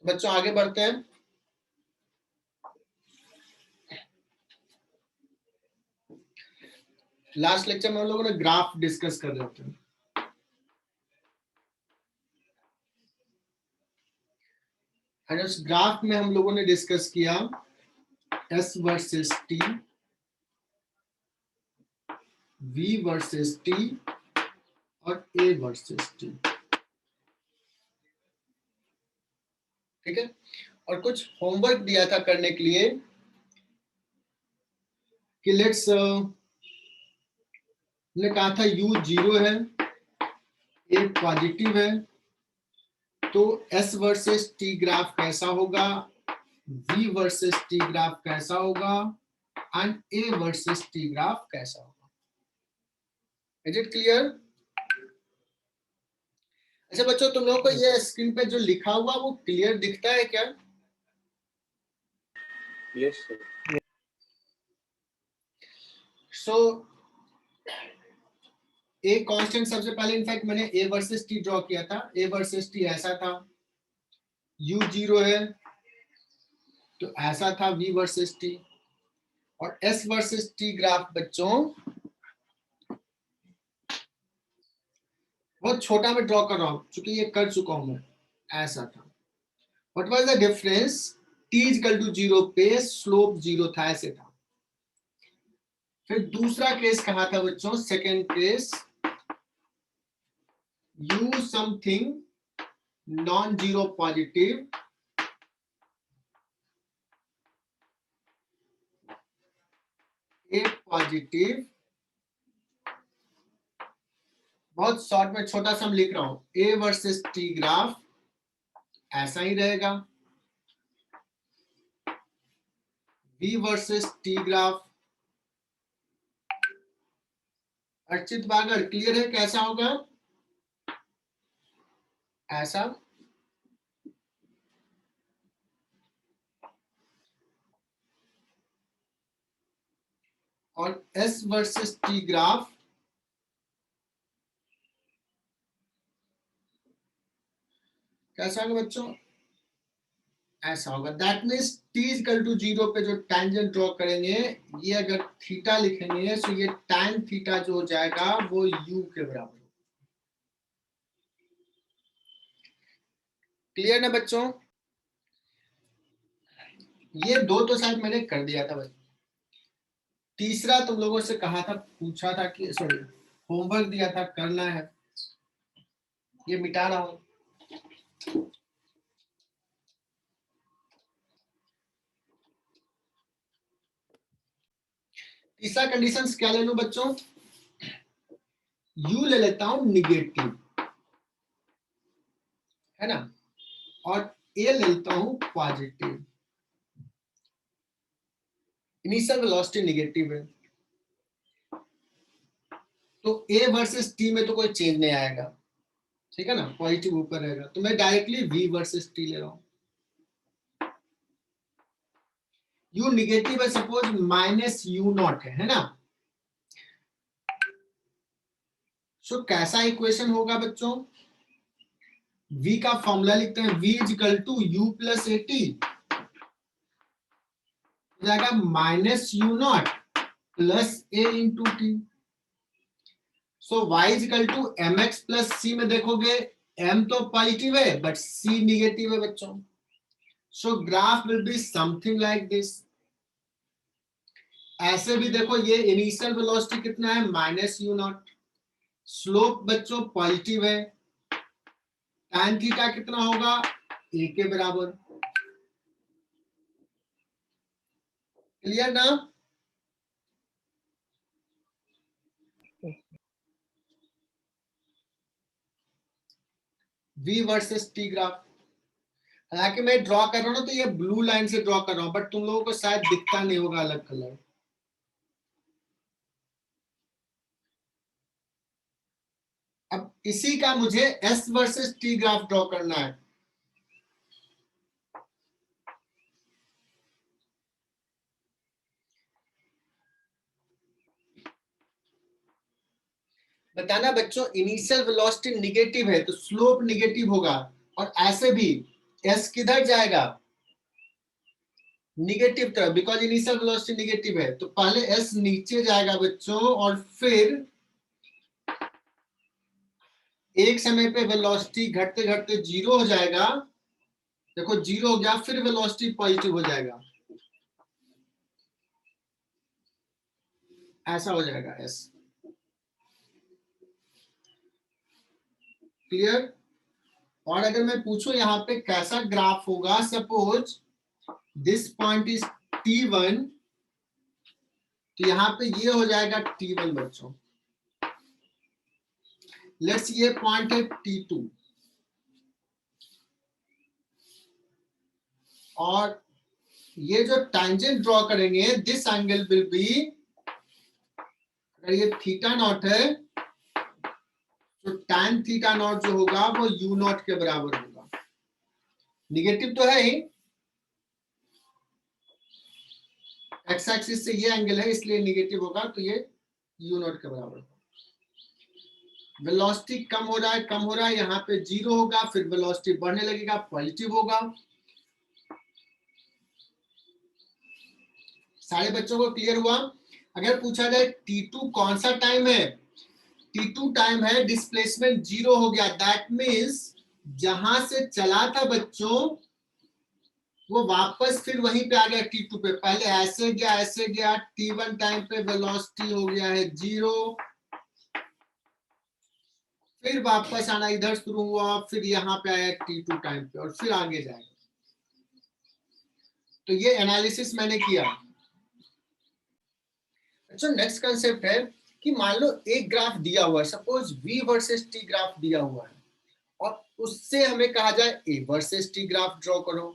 बच्चों आगे बढ़ते हैं। लास्ट लेक्चर में हम लोगों ने ग्राफ डिस्कस कर रहे थे। और उस ग्राफ में हम लोगों ने डिस्कस किया S versus T, V versus T और A वर्सेस T। ठीक है, और कुछ होमवर्क दिया था करने के लिए कि लेट्स ने कहा था U 0 है, A पॉजिटिव है, तो S वर्सेस T ग्राफ कैसा होगा, V वर्सेस T ग्राफ कैसा होगा and A versus T graph कैसा होगा। Is it clear? अच्छा बच्चों, तुम लोगों को ये स्क्रीन पे जो लिखा हुआ वो क्लियर दिखता है क्या? Yes sir. So a constant सबसे पहले इनफैक्ट मैंने A वर्सेस T ड्रॉ किया था। A वर्सेस T ऐसा था, U 0 है तो ऐसा था V वर्सेस T, और S वर्सेस T ग्राफ बच्चों बहुत छोटा में ड्रॉ कर रहा हूं क्योंकि ये कर चुका हूं मैं। ऐसा था। What was the difference? T equal to 0 पे स्लोप 0 था, ऐसे था। फिर दूसरा केस कहा था बच्चों, second case, U something non zero positive A positive, बहुत शॉर्ट में छोटा सा लिख रहा हूं, A वर्सेस T ग्राफ ऐसा ही रहेगा, V versus T graph. Archit बागर क्लियर है कैसा होगा? ऐसा। और S वर्सेस T ग्राफ कैसा होगा बच्चों? ऐसा होगा। That means T equal to 0 पे जो टेंजेंट ड्रॉ करेंगे, ये अगर थीटा लिखेंगे तो ये tan थीटा जो हो जाएगा वो U के बराबर। क्लियर ना बच्चों? ये दो तो शायद मैंने कर दिया था बच्चों। तीसरा तुम लोगों से कहा था, पूछा था कि सॉरी होमवर्क दिया था करना है, ये मिटा रहा हूं। तीसरा कंडीशन क्या ले लूं बच्चों? U ले लेता हूं निगेटिव, है ना, और A ले लेता हूं पॉजिटिव। इनिशियल वेलोसिटी निगेटिव है तो A वर्सेस T में तो कोई चेंज नहीं आएगा, ठीक है ना, पॉजिटिव ऊपर रहेगा, तो मैं डायरेक्टली V वर्सेस T ले रहा हूं। U निगेटिव है, सपोज माइनस U0 है ना। सो कैसा इक्वेशन होगा बच्चों? V का फॉर्मूला लिखते हैं, V equal to U plus AT, हो जाएगा minus U0 plus A into T। So y equal to mx plus C में देखोगे m तो पॉजिटिव है बट C निगेटिव है बच्चों। सो graph will be something like this. ऐसे भी देखो, ये इनिशियल वेलोसिटी कितना है, माइनस U0, स्लोप बच्चों पॉजिटिव है, tan थीटा कितना होगा, A के बराबर। क्लियर ना? V वर्सेस T ग्राफ, हालांकि मैं ड्रॉ कर रहा हूं ना तो ये ब्लू लाइन से ड्रॉ कर रहा हूं, बट तुम लोगों को शायद दिखता नहीं होगा अलग कलर। अब इसी का मुझे S versus T graph draw करना है। बताना बच्चों, इनिशियल वेलोसिटी निगेटिव है तो स्लोप निगेटिव होगा, और ऐसे भी एस किधर जाएगा, निगेटिव तरफ, बिकॉज इनिशियल वेलोसिटी निगेटिव है, तो पहले एस नीचे जाएगा बच्चों, और फिर एक समय पे वेलोसिटी घटते घटते जीरो हो जाएगा। देखो जीरो हो गया, फिर वेलोसिटी पॉजिटिव हो जाएगा, ऐसा हो जाएगा एस। क्लियर। और अगर मैं पूछूं यहाँ पे कैसा ग्राफ होगा, suppose this point is T1, तो यहाँ पे ये हो जाएगा T1 बच्चों। लेट्स ये पॉइंट है T2, और ये जो टैंजेंट ड्रॉ करेंगे, दिस एंगल विल बी, अगर ये थीटा नॉट है तो tan थीटा नॉट जो होगा वो u नॉट के बराबर होगा। निगेटिव तो है ही, एक्स एक्सिस से ये एंगल है इसलिए निगेटिव होगा, तो ये u नॉट के बराबर होगा। वेलोसिटी कम हो रहा है, यहाँ पे जीरो होगा, फिर वेलोसिटी बढ़ने लगेगा, पॉजिटिव होगा। सारे बच्चों को क्लियर हुआ। अगर पूछा जाए T2 कौन सा टाइम है, T2 टाइम है डिस्प्लेसमेंट जीरो हो गया, दैट मींस जहां से चला था बच्चों वो वापस फिर वहीं पे आ गया T2 पे, पहले ऐसे गया, T1 टाइम पे वेलोसिटी हो गया है जीरो, फिर वापस आना इधर शुरू हुआ, फिर यहाँ पे आया T2 टाइम पे, और फिर आगे जाएगा। तो ये एनालिसिस मैंने किया। अच्छा, नेक्स्ट कंसेप्ट है कि मान लो एक ग्राफ दिया हुआ है, suppose V versus T graph दिया हुआ है, और उससे हमें कहा जाए A versus T graph draw करो,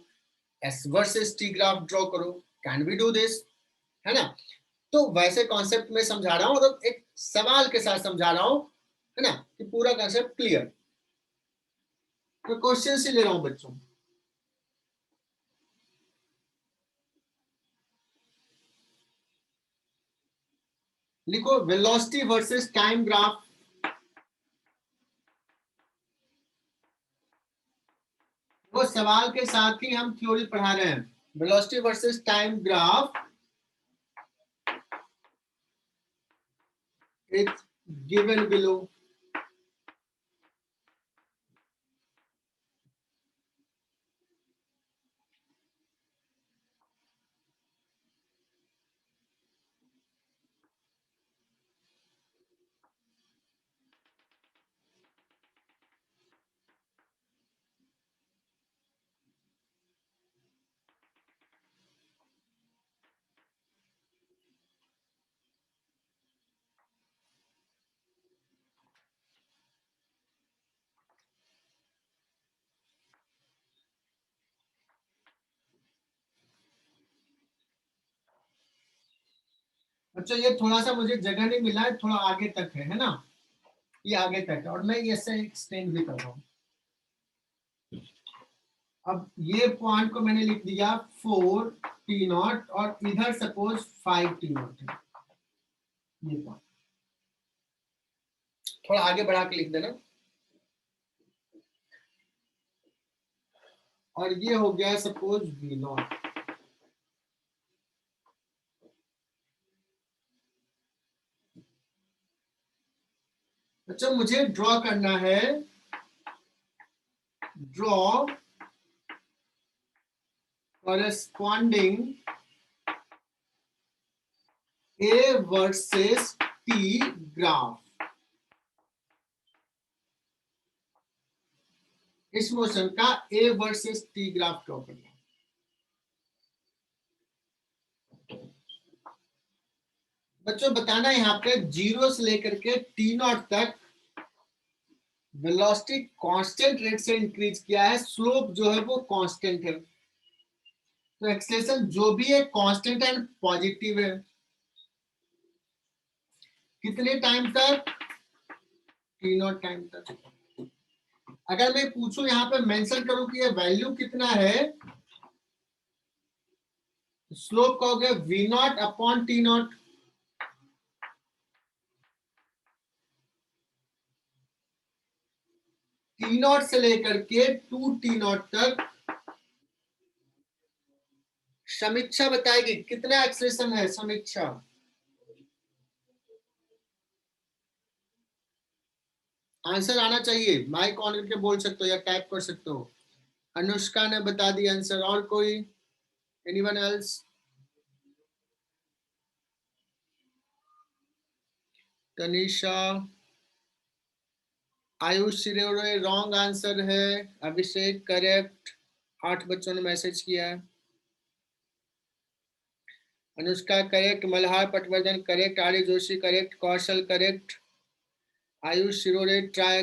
S versus T graph draw करो, कैन वी डू दिस, है ना। तो वैसे कॉन्सेप्ट में समझा रहा हूं, और एक सवाल के साथ समझा रहा हूं, है ना, कि पूरा कॉन्सेप्ट क्लियर। तो क्वेश्चन से ले रहा हूं बच्चों। लिखो वेलोसिटी वर्सेस टाइम ग्राफ, वो सवाल के साथ ही हम थ्योरी पढ़ा रहे हैं। Velocity versus time graph is given below. अच्छा, ये थोड़ा सा मुझे जगह नहीं मिला है, थोड़ा आगे तक है ना, ये आगे तक है, और मैं ये से एक्सटेंड भी कर रहा हूँ। अब ये पॉइंट को मैंने लिख दिया 4T0, और इधर सपोज 5T0 है, ये पॉइंट थोड़ा आगे बढ़ा के लिख देना, और ये हो गया सपोज V0। अच्छा, मुझे ड्रॉ करना है, draw corresponding A versus T graph, इस मोशन का A versus T graph draw करना। बच्चों बताना यहाँ पे जीरो से लेकर के T0 तक वेलोसिटी कांस्टेंट रेट से इंक्रीज किया है, स्लोप जो है वो कांस्टेंट है, तो एक्सेलेरेशन जो भी है कांस्टेंट एंड पॉजिटिव है। कितने टाइम तक, T0 टाइम तक। अगर मैं पूछूं यहाँ पे मेंशन करूं कि ये वैल्यू कितना है, स्लोप कहोगे V0 अपॉन T0, T0 से लेकर के 2T0 तक समीक्षा बताएगी कितना एक्सेलरेशन है। समीक्षा आंसर आना चाहिए, माइक ऑन करके बोल सकते हो या टाइप कर सकते हो। अनुष्का ने बता दिया आंसर, और कोई, anyone else? Tanisha, Ayush Shirore wrong answer है। अभिषेक करेक्ट, 8 बच्चों ने मैसेज किया है। Anushka correct, Malhar Patwardhan correct, Arya Joshi correct, Kaushal correct, Ayush Shirore try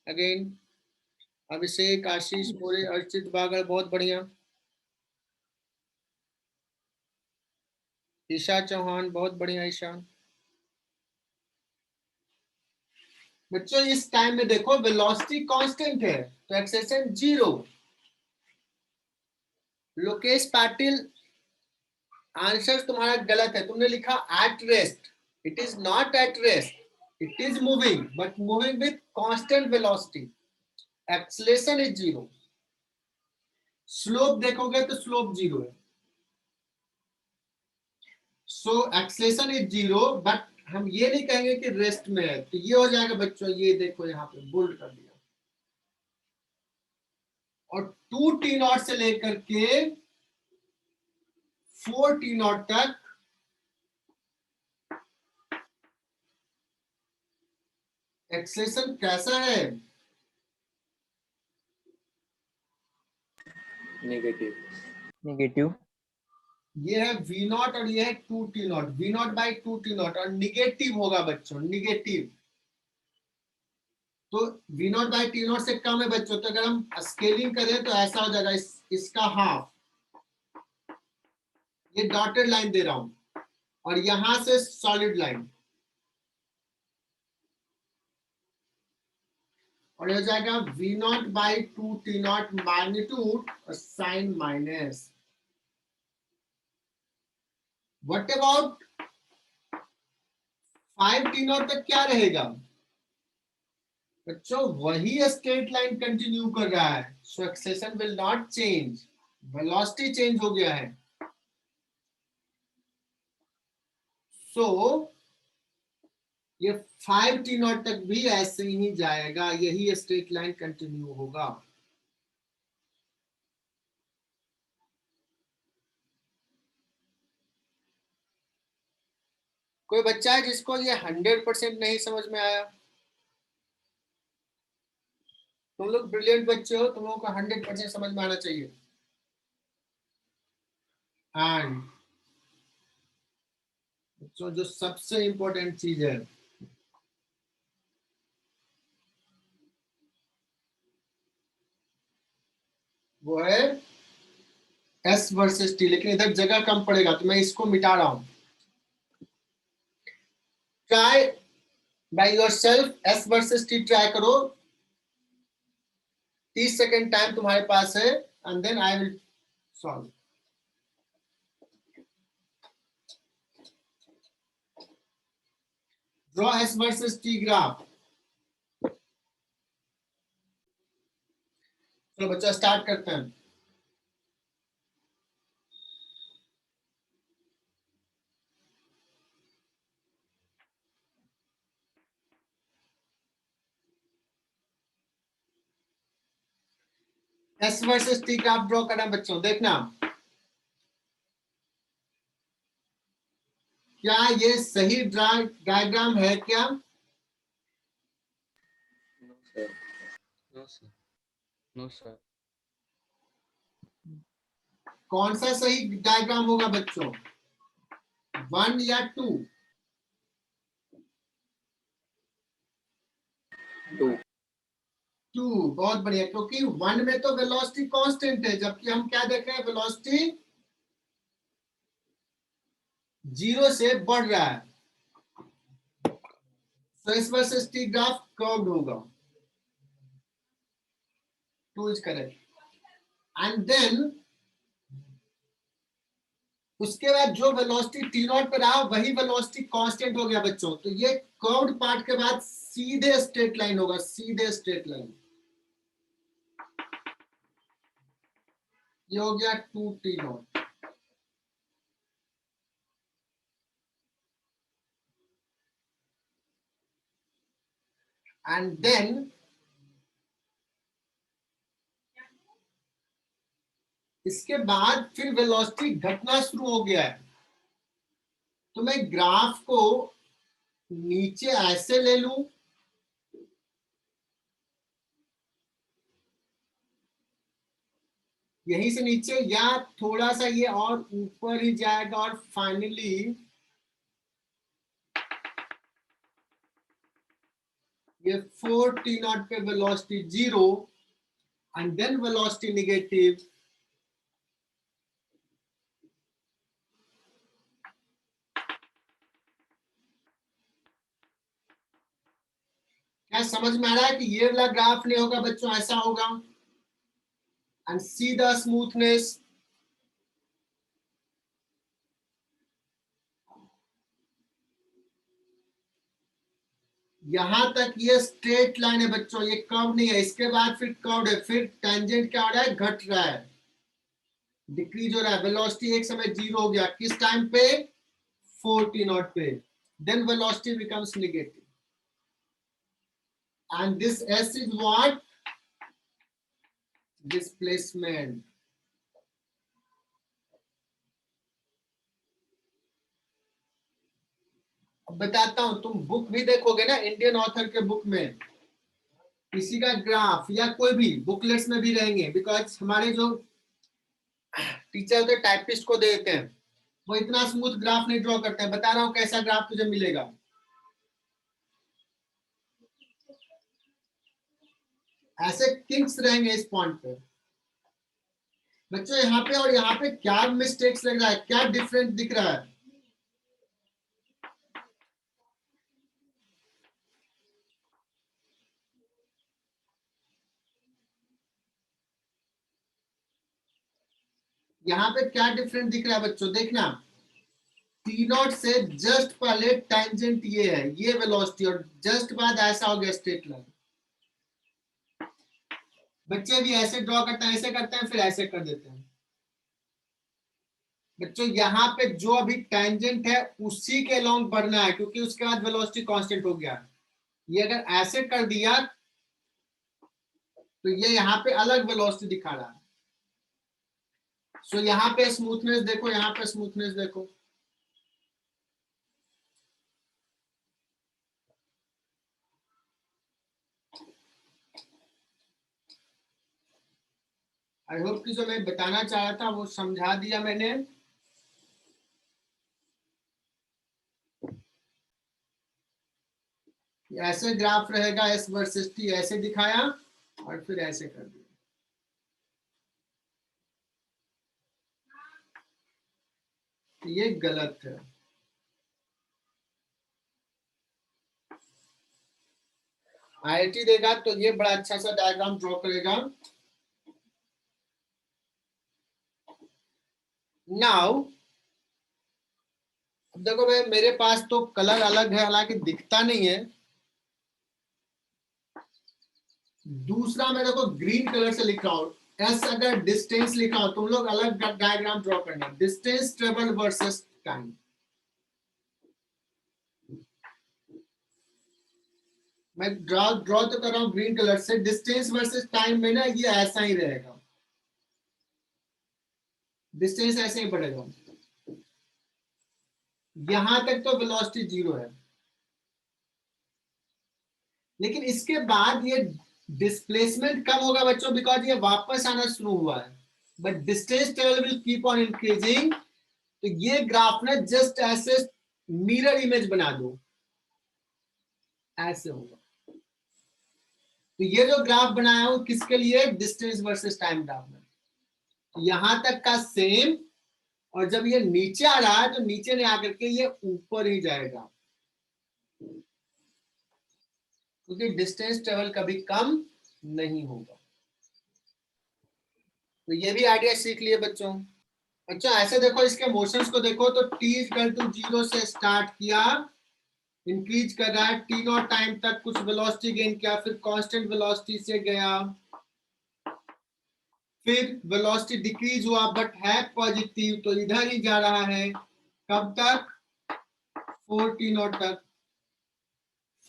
again, Abhishek, Ashish More, Archit Bagad, बहुत बढ़िया। ईशा चौहान, बहुत बढ़िया ईशा। बच्चों इस टाइम में देखो वेलोसिटी कांस्टेंट है तो एक्सेलेरेशन 0। लोकेश पाटिल, आंसर तुम्हारा गलत है, तुमने लिखा at rest. It is not at rest, it is moving but moving with constant velocity. Acceleration is 0। Slope देखोगे तो स्लोप 0 है। सो एक्सेलेरेशन इज 0 बट हम ये नहीं कहेंगे कि रेस्ट में है, तो ये हो जाएगा बच्चों, ये देखो यहाँ पे बोल्ड कर दिया। और 2t0 से लेकर के 4t0 तक एक्सेलेरेशन कैसा है? नेगेटिव। ये है v0 और ये है 2t0, v0 बाई 2t0, और निगेटिव होगा बच्चों, निगेटिव। तो v0 बाई t0 से कम है बच्चों, तो अगर हम स्केलिंग करें तो ऐसा हो जाएगा, इसका हाफ। ये डॉटेड लाइन दे रहा हूं और यहां से सॉलिड लाइन, और हो जाएगा v0 बाई 2t0 मैग्नीट्यूड और sine minus. What about 5t0 तक क्या रहेगा बच्चों? वही स्ट्रेट लाइन कंटिन्यू कर रहा है, so acceleration will not change, velocity change हो गया है। सो ये 5t0 तक भी ऐसे ही जाएगा, यही स्ट्रेट लाइन कंटिन्यू होगा। कोई बच्चा है जिसको ये 100% नहीं समझ में आया? तुम लोग ब्रिलियंट बच्चे हो, तुम लोगों को 100% समझ में आना चाहिए। एंड बच्चों जो सबसे इंपॉर्टेंट चीज है वो है एस वर्सेस टी, लेकिन इधर जगह कम पड़ेगा तो मैं इसको मिटा रहा हूं। Try by yourself, s versus t try करो। 30 सेकेंड टाइम तुम्हारे पास है and then I will solve. Draw s versus t graph. चलो बच्चा स्टार्ट करते हैं। S versus t graph draw करना बच्चों, देखना क्या ये सही डायग्राम है क्या? No sir. कौन सा सही डायग्राम होगा बच्चों, 1 या 2? 2, बहुत बढ़िया, क्योंकि 1 में तो वेलोसिटी कांस्टेंट है, जबकि हम क्या देख रहे हैं, वेलोसिटी 0 से बढ़ रहा है। तो इस वर्सेस टी ग्राफ कर्व्ड होगा। 2 इज करेक्ट। एंड देन उसके बाद जो वेलोसिटी टी नॉट पे रहा वही वेलोसिटी कांस्टेंट हो गया बच्चों, तो ये कर्व्ड पार्ट के बाद सीधे स्ट्रेट लाइन होगा, सीधे स्ट्रेट लाइन। ये हो गया 2t0। एंड देन इसके बाद फिर वेलोसिटी घटना शुरू हो गया है, तो मैं ग्राफ को नीचे ऐसे ले लूं, यहीं से नीचे, या थोड़ा सा ये और ऊपर ही जाएगा और फाइनली ये 4 t नॉट पे velocity 0 and then velocity negative, क्या समझ में आ रहा है कि ये वाला ग्राफ नहीं होगा बच्चों, ऐसा होगा। एंड सी द स्मूथनेस, यहां तक ये स्ट्रेट लाइन है बच्चों, ये कर्व नहीं है, इसके बाद फिर कर्व है, फिर टेंजेंट क्या हो रहा है, घट रहा है, डिक्रीज हो रहा है, वेलोसिटी एक समय 0 हो गया, किस टाइम पे, 4 t नॉट पे, then velocity becomes negative, and this s is what, displacement। अब बताता हूं, तुम बुक भी देखोगे ना, इंडियन ऑथर के बुक में किसी का ग्राफ या कोई भी बुकलेट्स में भी रहेंगे, बिकॉज हमारे जो टीचर होते टाइपिस्ट को देते हैं, वो इतना स्मूथ ग्राफ नहीं ड्रॉ करते हैं, बता रहा हूं कैसा ग्राफ तुझे मिलेगा। ऐसे किंग्स रहेंगे इस पॉइंट पे बच्चों, यहाँ पे और यहाँ पे क्या मिस्टेक्स लग रहा है, क्या डिफरेंट दिख रहा है, यहाँ पे क्या डिफरेंट दिख रहा है बच्चों, देखना, टी नॉट से जस्ट पहले टेंजेंट ये है, ये वेलोसिटी, और जस्ट बाद ऐसा हो गया स्ट्रेट लाइन। बच्चे भी ऐसे ड्रॉ करते हैं, ऐसे करते हैं, फिर ऐसे कर देते हैं बच्चों। यहाँ पे जो अभी टेंजेंट है उसी के अलोंग बढ़ना है, क्योंकि उसके बाद वेलोसिटी कांस्टेंट हो गया। ये अगर ऐसे कर दिया तो ये यहाँ पे अलग वेलोसिटी दिखा रहा है। सो यहाँ पे स्मूथनेस देखो, यहाँ पे स्मूथनेस देखो, आई होप कि जो मैं बताना चाह रहा था वो समझा दिया मैंने। ऐसे ग्राफ रहेगा, एस वर्सेस टी ऐसे दिखाया और फिर ऐसे कर दिया, तो ये गलत है। आईआईटी देगा तो ये बड़ा अच्छा सा डायग्राम ड्रॉ करेगा। नाउ अब देखो भाई, मेरे पास तो कलर अलग है, हालांकि दिखता नहीं है। दूसरा मैं देखो ग्रीन कलर से लिख रहा हूं, एस अगर डिस्टेंस लिखा हो, तुम लोग अलग डायग्राम ड्रॉ करना, डिस्टेंस ट्रेवल वर्सेस टाइम। मैं ड्रॉ तो कर रहा हूं ग्रीन कलर से, डिस्टेंस वर्सेस टाइम में ना ये ऐसा ही रहेगा, डिस्टेंस ऐसे ही बढ़ेगा, यहां तक तो वेलोसिटी 0 है, लेकिन इसके बाद ये डिस्प्लेसमेंट कम होगा बच्चों, बिकॉज ये वापस आना शुरू हुआ है, but distance travel will keep on increasing. तो ये ग्राफ ना जस्ट ऐसे मिरर इमेज बना दो, ऐसे होगा। तो ये जो ग्राफ बनाया हूं किसके लिए, डिस्टेंस वर्सेस टाइम ग्राफ में, यहां तक का सेम, और जब ये नीचे आ रहा है तो नीचे नहीं आकर के ये ऊपर ही जाएगा, क्योंकि डिस्टेंस ट्रेवल कभी कम नहीं होगा। तो ये भी आइडिया सीख लिए बच्चों। अच्छा ऐसे देखो, इसके मोशंस को देखो, तो t इक्वल टू 0 से स्टार्ट किया, इंक्रीज कर रहा है, टी नॉट टाइम तक कुछ वेलोसिटी गेन किया, फिर कांस्टेंट वेलोसिटी से गया, फिर वेलोसिटी डिक्रीज हुआ बट है पॉजिटिव, तो इधर ही जा रहा है, कब तक, 4 t नॉट तक,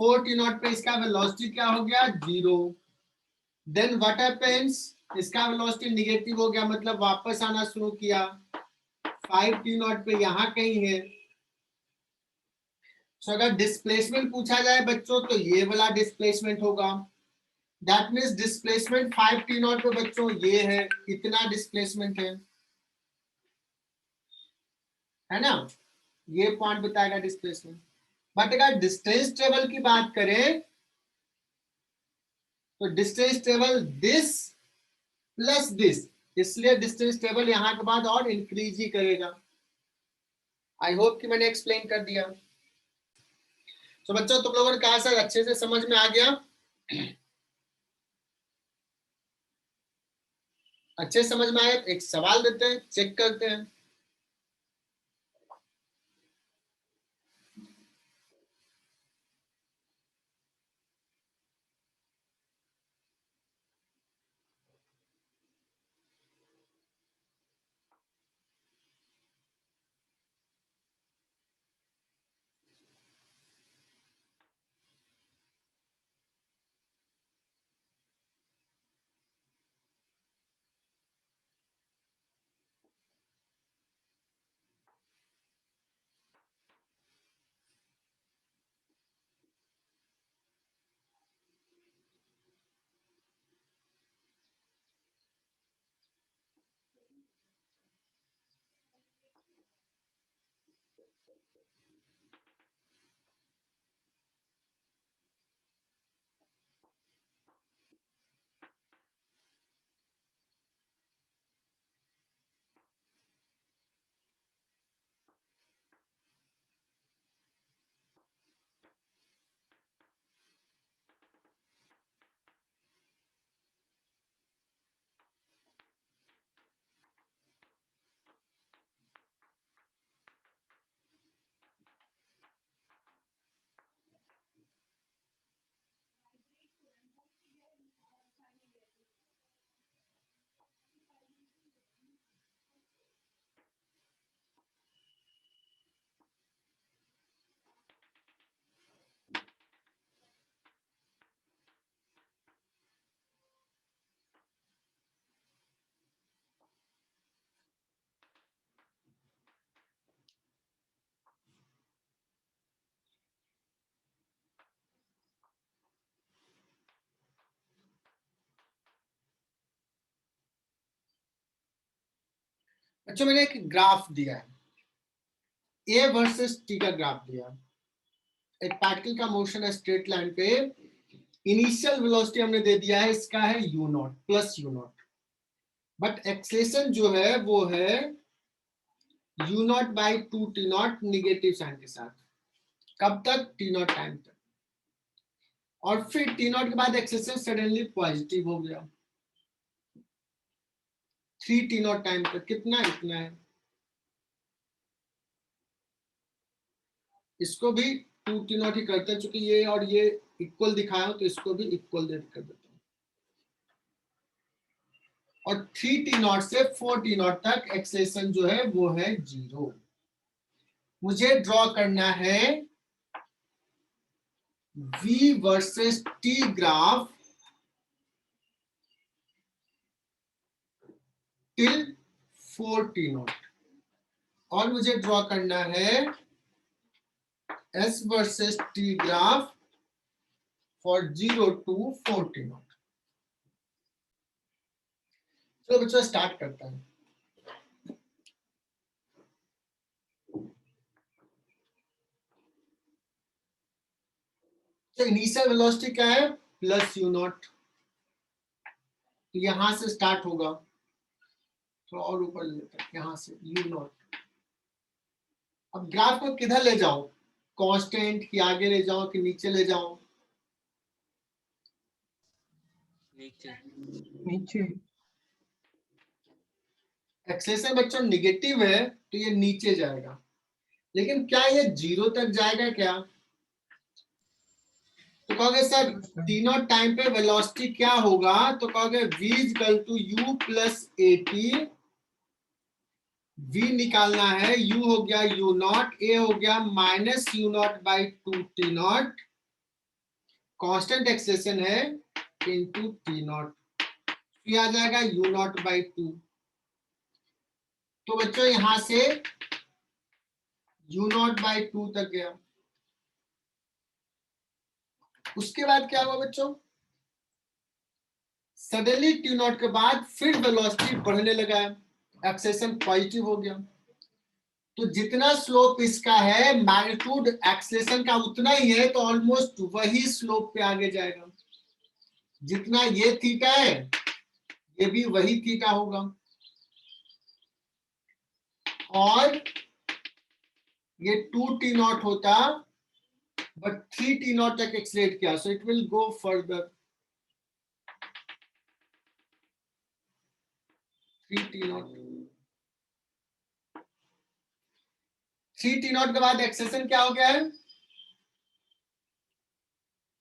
4 टी नॉट पे इसका वेलोसिटी क्या हो गया, 0। देन व्हाट हैपेंस, इसका वेलोसिटी निगेटिव हो गया, मतलब वापस आना शुरू किया। 5 टी नॉट पे यहां कहीं है। तो अगर डिस्प्लेसमेंट पूछा जाए बच्चों तो ये वाला डिस्प्लेसमेंट होगा। That means displacement 5 T not पे बच्चों ये है, इतना डिस्प्लेसमेंट है ना, ये पॉइंट बताएगा डिस्प्लेसमेंट। बट अगर डिस्टेंस ट्रेवल की बात करें तो distance travel this plus this, इसलिए डिस्टेंस ट्रेवल यहां के बाद और इंक्रीज ही करेगा। आई होप कि मैंने एक्सप्लेन कर दिया। तो बच्चों तुम लोगों ने कहा सर अच्छे से समझ में आ गया, अच्छे से समझ में आया। एक सवाल देते हैं, चेक करते हैं। अच्छा मैंने एक ग्राफ दिया है, ए वर्सेस टी का ग्राफ दिया। एक पार्टिकल का मोशन है स्ट्रेट लाइन पे, इनिशियल वेलोसिटी हमने दे दिया है, इसका है u naught plus u naught, but acceleration जो है वो है u naught by 2 t naught negative sine के साथ। कब तक, टी नॉट टाइम तक। और फिर टी नॉट के बाद एक्सेलेरेशन सडनली पॉजिटिव हो गया 3 टी नॉट टाइम तक। कितना, इतना है। इसको भी 2 टी नॉट ही करते हैं, चूंकि ये और ये इक्वल दिखाया तो इसको भी इक्वल कर देते हैं। और 3 टी नॉट से 4 टी नॉट तक एक्सेलेरेशन जो है वो है 0। मुझे ड्रॉ करना है v versus t graph till 4 T not, और मुझे ड्रॉ करना है s versus t graph for 0 to 4 T not. चलो बच्चों स्टार्ट करता है। तो इनिशियल वेलोसिटी क्या है, प्लस u नॉट, यहां से स्टार्ट होगा, थोड़ा और ऊपर ले लेते हैं, यहां से u नॉट। अब ग्राफ को किधर ले जाऊं, कांस्टेंट की आगे ले जाऊं कि नीचे ले जाऊं? नीचे। नीचे। एक्सेलेरेशन बच्चों निगेटिव है तो ये नीचे जाएगा, लेकिन क्या ये 0 तक जाएगा क्या? तो कहोगे सर तीनों टाइम पे वेलोसिटी क्या होगा, तो कहोगे v equal to u plus a t. v निकालना है, u हो गया u नॉट, a हो गया minus u naught by 2 t not, constant acceleration है इनटू टी नॉट, ये आ जाएगा u नॉट बाई 2। तो बच्चों यहां से u नॉट बाई 2 तक गया। उसके बाद क्या हुआ बच्चों, सडनली टी नॉट के बाद फिर वेलोसिटी बढ़ने लगा है, एक्सेलेरेशन पॉजिटिव हो गया। तो जितना स्लोप इसका है मैग्नीट्यूड एक्सेलेरेशन का उतना ही है, तो ऑलमोस्ट वही स्लोप पे आगे जाएगा। जितना ये थीटा है ये भी वही थीटा होगा, और ये 2t नॉट होता बट 3t नॉट तक एक्सलेट किया, so it will go further 3t not. 3t not के बाद एक्सेलेरेशन क्या हो गया है,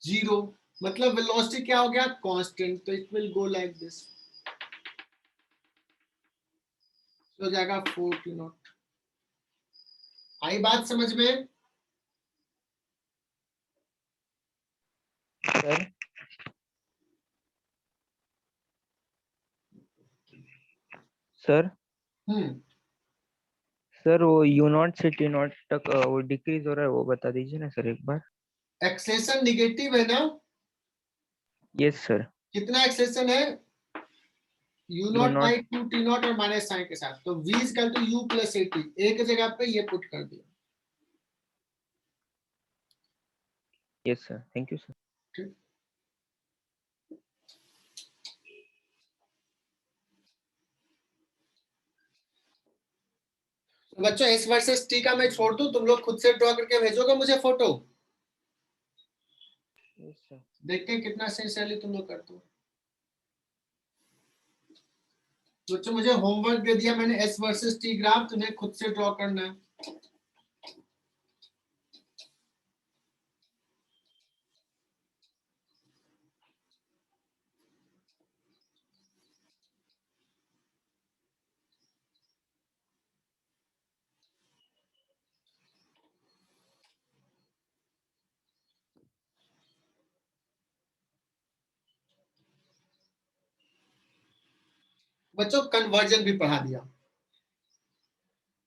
0, मतलब वेलोसिटी क्या हो गया, कांस्टेंट। तो it will go like this, हो जाएगा 4t नॉट। आई बात समझ में? सर सर सर वो यू नॉट से टी नॉट तक वो डिक्रीज हो रहा है, वो बता दीजिए ना सर एक बार। एक्सेलेरेशन निगेटिव है ना, यस सर। कितना एक्सेलेरेशन है, u u naught naught by 2 t naught और माइनस साइन के साथ, तो v equal to u plus 80, एक जगह पे ये पुट कर दिया। Yes sir, thank you sir. ठीक, तो बच्चों इस वर्सेस टी का मैं छोड़ दूं, तुम लोग खुद से ड्रॉ करके भेजोगे मुझे फोटो, यस सर। देखते हैं कितना सिंसियरली तुम लोग करते हो। बच्चों मुझे होमवर्क दे दिया मैंने, एस वर्सेस टी ग्राफ तुम्हें खुद से ड्रॉ करना है। बच्चों कन्वर्जन भी पढ़ा दिया,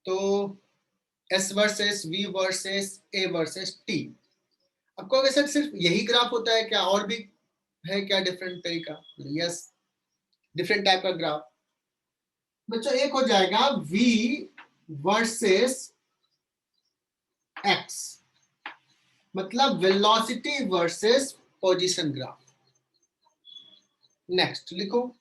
तो S versus V versus A versus T. अब कहोगे सर सिर्फ यही ग्राफ होता है क्या, और भी है क्या डिफरेंट तरीका? यस, डिफरेंट टाइप का ग्राफ। बच्चों एक हो जाएगा v वर्सेस x, मतलब velocity versus position graph. Next लिखो,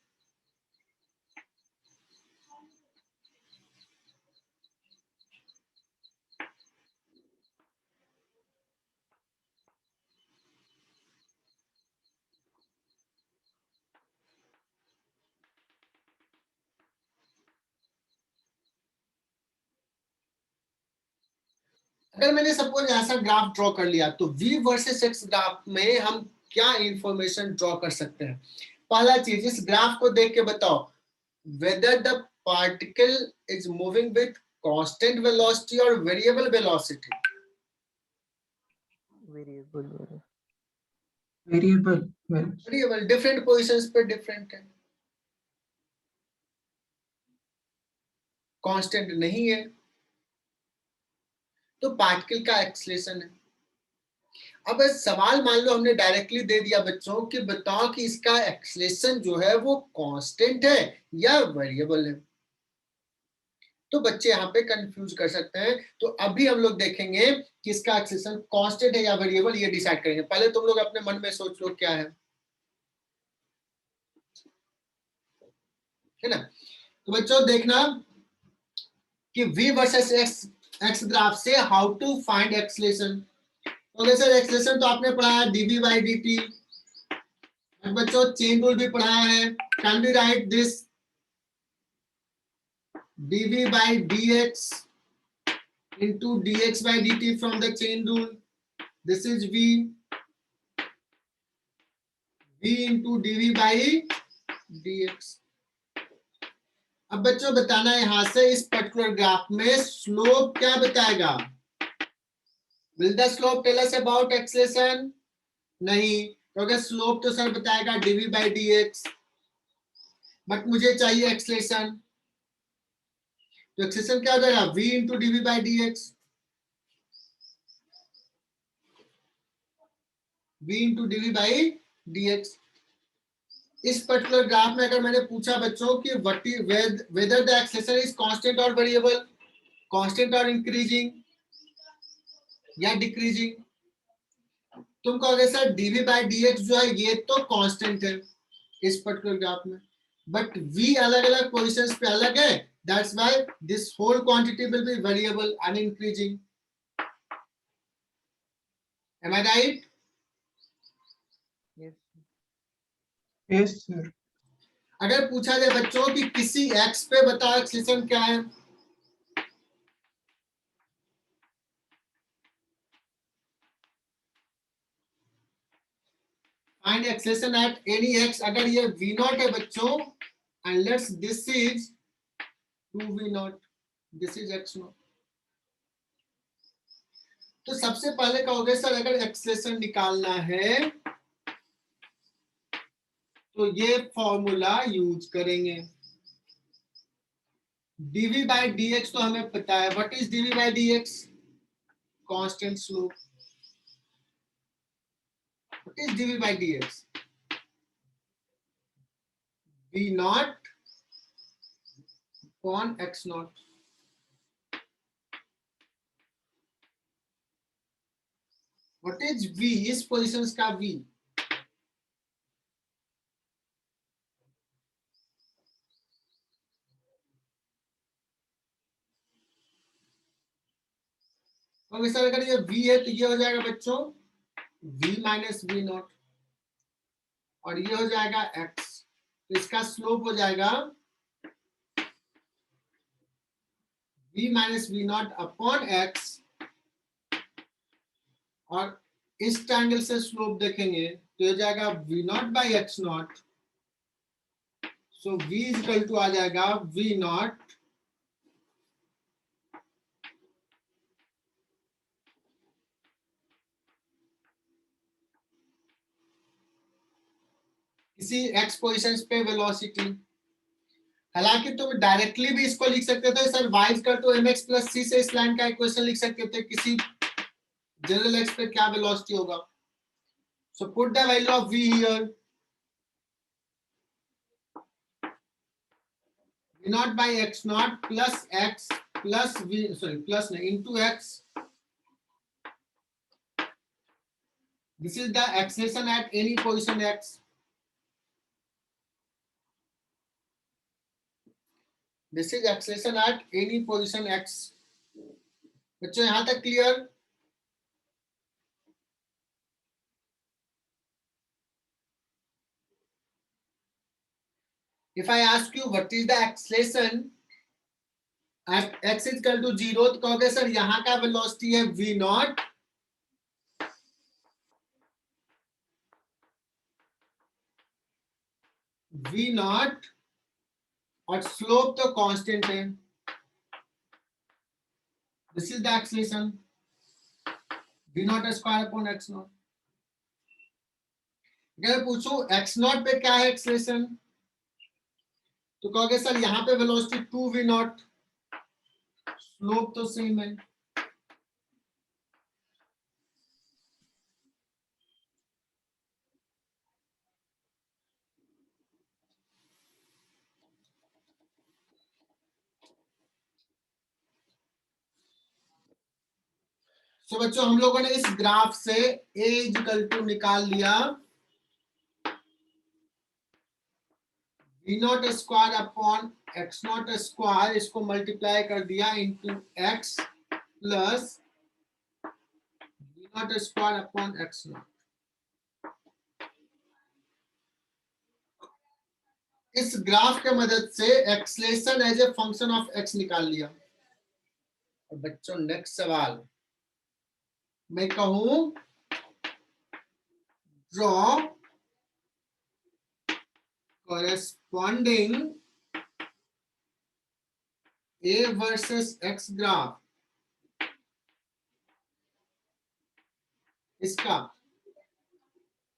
अगर मैंने सपोज ऐसा ग्राफ ड्रॉ कर लिया, तो v वर्सेस x ग्राफ में हम क्या इंफॉर्मेशन ड्रॉ कर सकते हैं? पहला चीज, इस ग्राफ को देख के बताओ whether the particle is moving with constant velocity or variable velocity. Variable different positions पे डिफरेंट है, कांस्टेंट नहीं है, तो पार्टिकल का एक्सेलरेशन है। अब सवाल मान लो हमने डायरेक्टली दे दिया बच्चों कि बताओ कि इसका एक्सेलरेशन जो है वो कांस्टेंट है या वेरिएबल है, तो बच्चे यहाँ पे कंफ्यूज कर सकते हैं। तो अभी हम लोग देखेंगे कि इसका एक्सेलरेशन कांस्टेंट है या वेरिएबल, ये डिसाइड करेंगे। पहले तुम लोग अपने मन में सोच लो क्या है ना। तो बच्चों देखना कि v वर्सेस x ग्राफ से हाउ टू फाइंड एक्सेलरेशन। तो सर एक्सेलरेशन तो आपने पढ़ा है dv बाई dt, बच्चों चेन रूल भी पढ़ा है। Can we write this dv by dx into dx by dt from the chain rule? This is v into dv by dx। अब बच्चों बताना यहां से इस पर्टिकुलर ग्राफ में स्लोप क्या बताएगा? Will the slope tell us about acceleration? नहीं, क्योंकि स्लोप तो सर बताएगा dv by dx, बट मुझे चाहिए एक्सलेशन, तो एक्सलेशन क्या हो जाएगा v into dv by dx, v into dv by dx। इस पर्टिकुलर ग्राफ में अगर मैंने पूछा बच्चों कि whether the acceleration is constant और वेरिएबल, कांस्टेंट और इंक्रीजिंग या डिक्रीजिंग, तुम कहोगे सर dv by dx जो है ये तो कांस्टेंट है इस पर्टिकुलर ग्राफ में, बट v अलग अलग पोजिशंस पे अलग है, that's why this whole quantity will be variable and increasing. Am I right? Yes. Yes, sir. अगर पूछा जाए बच्चों कि किसी x पे बताओ एक्सलेशन क्या है, find acceleration eight any x, अगर ये v नॉट है बच्चों, and let's this is 2v not, this is x not, तो सबसे पहले कहोगे सर अगर एक्सलेशन निकालना है तो ये फॉर्मूला यूज करेंगे। dv by dx तो हमें पता है, what is dv by dx? Constant slope. What is dv by dx? v not upon x not. What is v? इस पोजीशंस का v, तो सर अगर ये v है तो ये हो जाएगा बच्चों v माइनस v नॉट, और ये हो जाएगा x, तो इसका स्लोप हो जाएगा v minus v not upon x, और इस ट्रायंगल से स्लोप देखेंगे तो हो जाएगा v not by x not, so v equal to आ जाएगा v नॉट किसी x पोजीशन पे वेलोसिटी। हालांकि तुम डायरेक्टली भी इसको लिख सकते थे sir, y equal to mx plus c से इस लाइन का इक्वेशन लिख सकते थे, किसी जनरल x पे क्या वेलोसिटी होगा। So put the value of v here, v not by x not plus x plus v, sorry plus नहीं, into x, this is the acceleration at any position x, this is acceleration at any position x। बच्चों यहां तक clear? If I ask you what is the acceleration at x is equal to 0, तो कहोगे sir यहाँ का velocity है v not, v not, और slope तो कांस्टेंट है, this is the acceleration v not square upon x not. अगर पूछूं x नॉट पे क्या है एक्सलेशन, तो कहोगे सर यहाँ पे वेलोसिटी 2v नॉट, स्लोप तो सेम है, सो बच्चों हम लोगों ने इस ग्राफ से a इक्वल टू निकाल लिया v not square upon x naught square, इसको मल्टीप्लाई कर दिया into x plus v not square upon x naught. इस ग्राफ के मदद से acceleration as a function of x निकाल लिया। और बच्चों नेक्स्ट सवाल मैं कहूं draw corresponding a versus x graph, इसका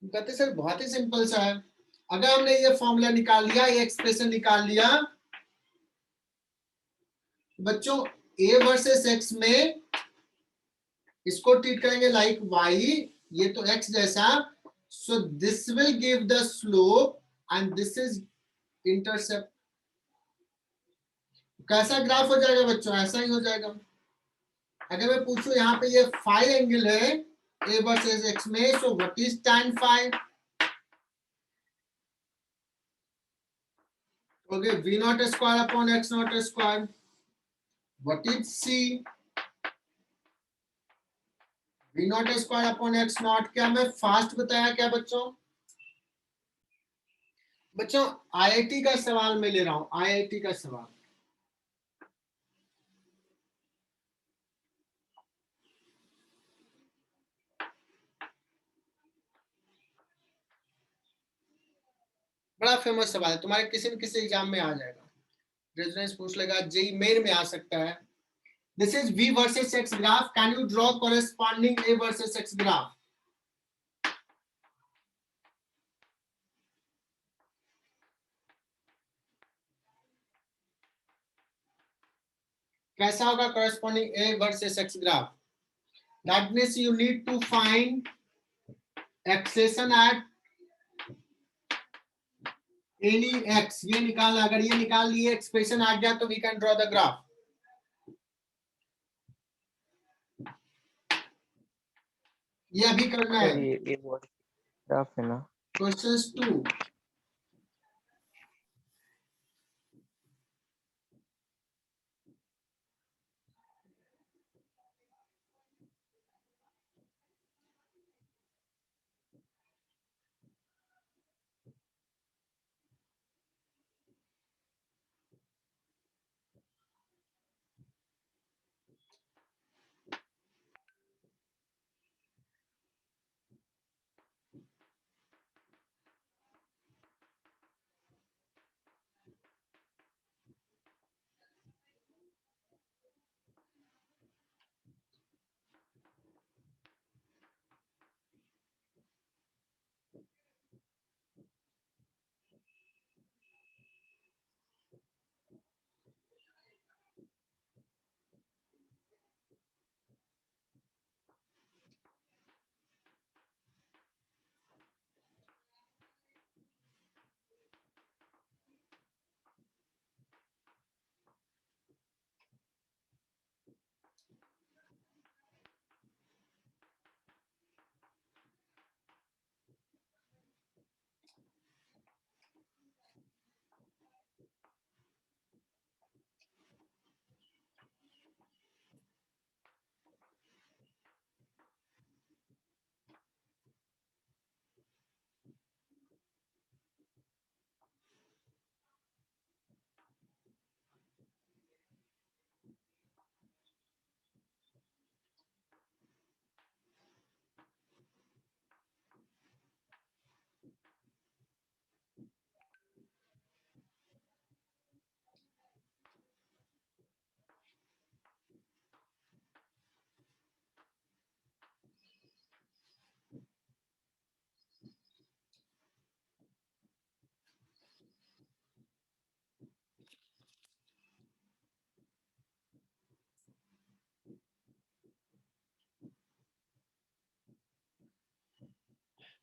कहते सर बहुत ही सिंपल सा है, अगर हमने ये फॉर्मूला निकाल लिया, ये एक्सप्रेशन निकाल लिया, बच्चों a वर्सेस x में इसको ट्रीट करेंगे लाइक y, ये तो x जैसा, so this will give the slope and this is intercept. कैसा ग्राफ हो जाएगा बच्चों? ऐसा ही हो जाएगा। अगर मैं पूछूं यहाँ पे ये फाई एंगल है a वर्सेस x में, so what is tan phi? Okay, v not square upon x naught square. What is c? v not square upon x naught. क्या मैं फास्ट बताया क्या बच्चों? बच्चों आईआईटी का सवाल मैं ले रहा हूं, आईआईटी का सवाल। बड़ा फेमस सवाल है, तुम्हारे किसी न किसी एग्जाम में आ जाएगा, रेजोनेंस पूछ लेगा, जेई मेन में आ सकता है। This is v versus x graph, can you draw corresponding a versus x graph? कैसा होगा corresponding a versus x graph? That means you need to find acceleration at any x, ये निकालना। अगर ये निकाल लिए, एक्सप्रेशन आ गया, तो we can draw the graph. ये अभी करना है। सर ये बहुत ग्राफ है ना। क्वेश्चन 2।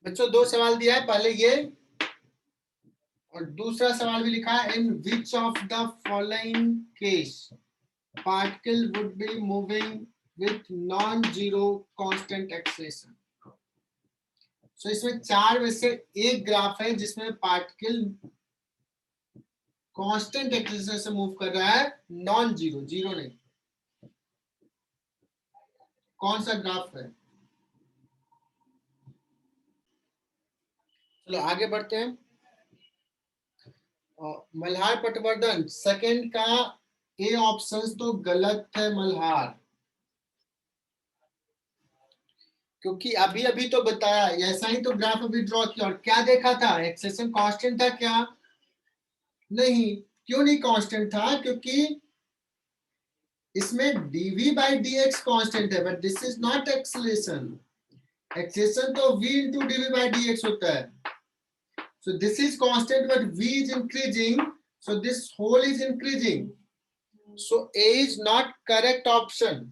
बच्चों दो सवाल दिया है, पहले ये और दूसरा सवाल भी लिखा है, in which of the following case particle would be moving with non zero constant acceleration. So इसमें चार में से एक ग्राफ है जिसमें पार्टिकल कांस्टेंट एक्सेलेरेशन से मूव कर रहा है, नॉन जीरो, जीरो नहीं। कौन सा ग्राफ है? चलो आगे बढ़ते हैं। मल्हार पटवर्धन, सेकंड का ए ऑप्शन तो गलत है मल्हार, क्योंकि अभी अभी तो बताया, ऐसा ही तो ग्राफ अभी ड्रॉ किया, और क्या देखा था? एक्सेलेरेशन कांस्टेंट था क्या? नहीं। क्यों नहीं कांस्टेंट था? क्योंकि इसमें dv by dx कांस्टेंट है, but this is not acceleration. एक्सेशन तो v into dv by dx होता है. So this is constant, but v is increasing. So this whole is increasing. So A is not correct option.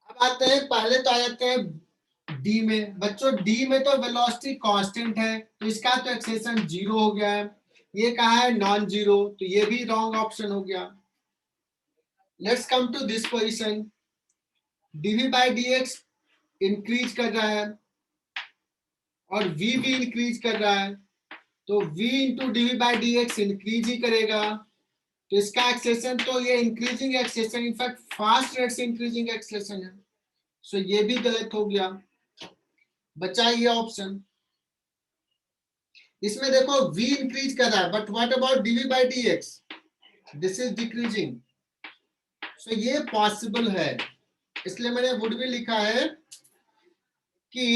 अब आते हैं, पहले तो आ जाते हैं D में. बच्चों D में तो वेलोसिटी कांस्टेंट है, तो इसका तो एक्सेशन 0 हो गया है. ये कहा है नॉन जीरो, तो ये भी रॉन्ग ऑप्शन हो गया. Let's come to this position. dv by dx increase कर रहा है और v भी इंक्रीज कर रहा है, तो v into dv by dx increase ही करेगा. तो इसका एक्सेलेरेशन तो ये increasing acceleration, in fact fast rate से इंक्रीजिंग एक्सेलेरेशन है. सो ये भी गलत हो गया. बचा ये ऑप्शन. इसमें देखो v इंक्रीज कर रहा है, but what about dv by dx? This is decreasing. So ये पॉसिबल है, इसलिए मैंने वुड भी लिखा है कि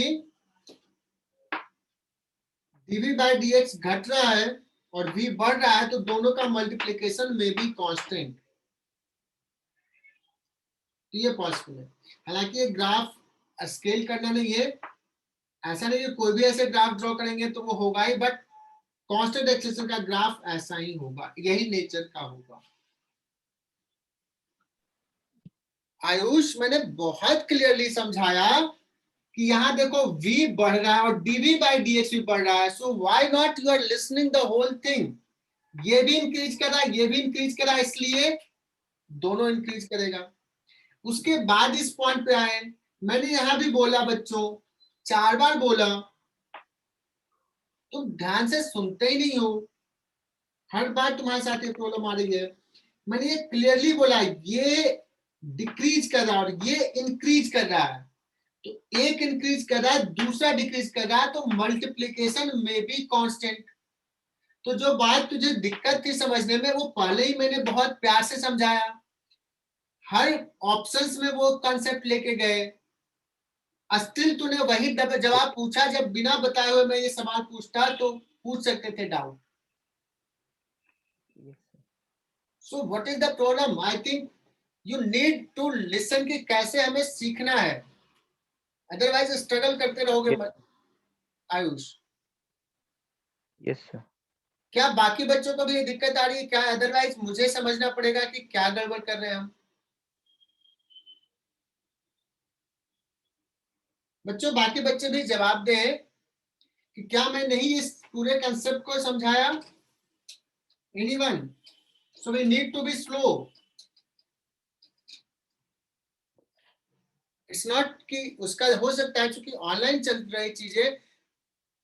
dv by dx घट रहा है और v बढ़ रहा है, तो दोनों का मल्टीप्लिकेशन में भी कांस्टेंट. तो ये पॉसिबल है. हालांकि ये ग्राफ स्केल करना नहीं है, ऐसा नहीं कि कोई भी ऐसे ग्राफ ड्रॉ करेंगे तो वो होगा ही, बट कांस्टेंट एक्सेलेरेशन का ग्राफ ऐसा ही होगा, यही नेचर का होगा. आयुष, मैंने बहुत क्लियरली समझाया कि यहाँ देखो v बढ़ रहा है और dv by dx भी बढ़ रहा है. So why not you are listening the whole thing. ये भी इंक्रीज कर रहा है, ये भी इंक्रीज कर रहा है, इसलिए दोनों इंक्रीज करेगा. उसके बाद इस पॉइंट पे आए, मैंने यहां भी बोला बच्चों, 4 बार बोला, तुम ध्यान से सुनते ही नहीं हो. हर बार तुम्हारे साथ ये प्रॉब्लम आ रही है. मैंने ये क्लियरली बोला, ये डिक्रीज कर रहा है और ये इंक्रीज कर रहा है. तो एक इंक्रीज कर रहा है, दूसरा डिक्रीज कर रहा है, तो मल्टीप्लीकेशन में भी कांस्टेंट. तो जो बात तुझे दिक्कत थी समझने में, वो पहले ही मैंने बहुत प्यार से समझाया. हर ऑप्शंस में वो कंसेप्ट लेके गए. स्टिल तूने वही जवाब पूछा जब बिना बताए हुए मैं ये सवाल पूछता तो पूछ सकते थे doubt. So what is the problem? I think you need to listen कि कैसे हमें सीखना है, अदरवाइज स्ट्रगल करते रहोगे. Ayush, yes sir. क्या बाकी बच्चों को भी ये दिक्कत आ रही है क्या? अदरवाइज मुझे समझना पड़ेगा कि क्या गड़बड़ कर रहे हैं हम. बच्चों, बाकी बच्चे भी जवाब दें कि क्या मैं नहीं इस पूरे कंसेप्ट को समझाया. Anyone? So we need to be slow. It's not कि उसका हो सकता है क्योंकि ऑनलाइन चल रही चीजें,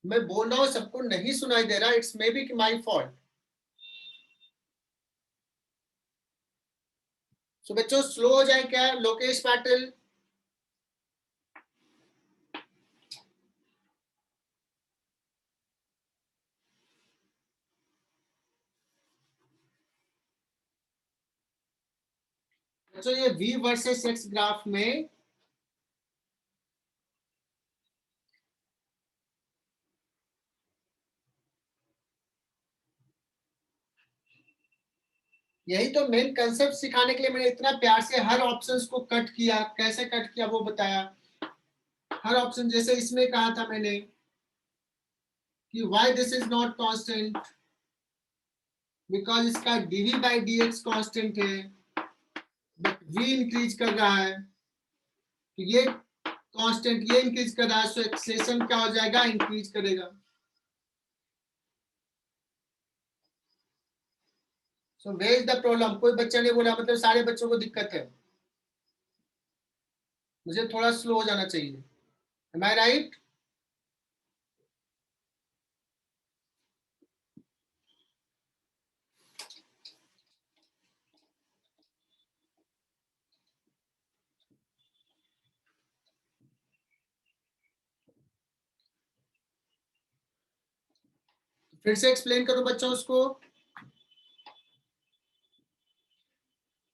मैं बोल रहा हूं सबको नहीं सुनाई दे रहा. It's may be my fault. So बच्चों स्लो हो जाए क्या? लोकेश पाटिल, बच्चों ये v वर्सेस x ग्राफ में यही तो मेन कंसेप्ट सिखाने के लिए मैंने इतना प्यार से हर ऑप्शंस को कट किया. कैसे कट किया वो बताया. हर ऑप्शन, जैसे इसमें कहा था मैंने कि why this is not constant, because इसका dv by dx कांस्टेंट है, बट v इंक्रीज कर रहा है, तो ये कांस्टेंट, ये इंक्रीज कर रहा है, सो एक्सेलेरेशन क्या हो जाएगा? इंक्रीज करेगा. So where is the problem? कोई बच्चा ने बोला, मतलब सारे बच्चों को दिक्कत है. मुझे थोड़ा स्लो हो जाना चाहिए. M I right? फिर से एक्सप्लेन करो बच्चों उसको.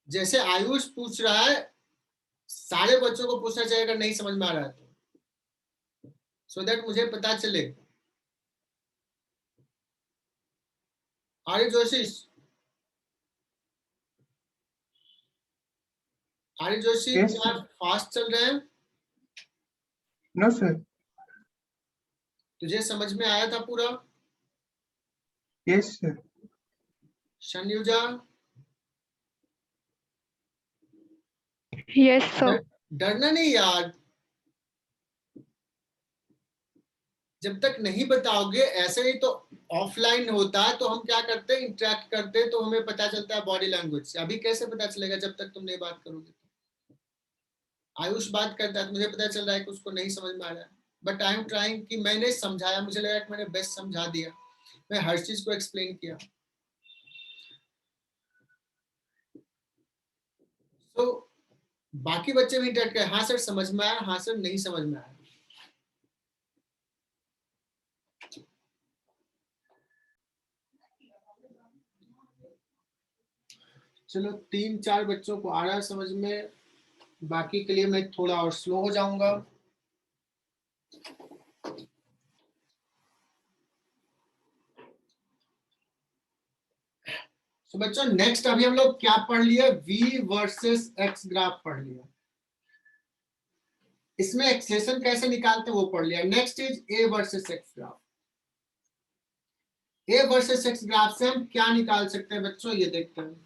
जैसे आयुष पूछ रहा है, सारे बच्चों को पूछना चाहिए अगर नहीं समझ में आ रहा है तो, सो दैट मुझे पता चले. आर्य जोशी, आर्य जोशी Yes, क्या sir. फास्ट चल रहे हैं? No, sir. तुझे समझ में आया था पूरा? Yes, sir. शन्युजा Yes, sir. डरना नहीं यार, जब तक नहीं बताओगे ऐसे ही तो ऑफलाइन होता है तो हम क्या करते हैं, इंटरेक्ट करते हैं तो हमें पता चलता है बॉडी लैंग्वेज से। अभी कैसे पता चलेगा जब तक तुम नहीं बात करोगे? आयुष बात करता है तो मुझे पता चल रहा है कि उसको नहीं समझ में आ रहा है, बट आई एम ट्राइंग कि मैंने समझाया, मुझे लगा कि मैंने बेस्ट समझा दिया, मैं हर चीज को एक्सप्लेन किया। तो बाकी बच्चे भी इंटरेक्ट करें, हाँ सर समझ में आया, हाँ सर नहीं समझ में आया। चलो 3-4 बच्चों को आ रहा है समझ में, बाकी के लिए मैं थोड़ा और स्लो हो जाऊंगा। तो बच्चों नेक्स्ट अभी हम लोग क्या पढ़ लिए, v वर्सेस x ग्राफ पढ़ लिया, इसमें एक्सेशन कैसे निकालते हैं वो पढ़ लिया। Next is a versus x graph. a versus x graph से हम क्या निकाल सकते हैं बच्चों, ये देखते हैं।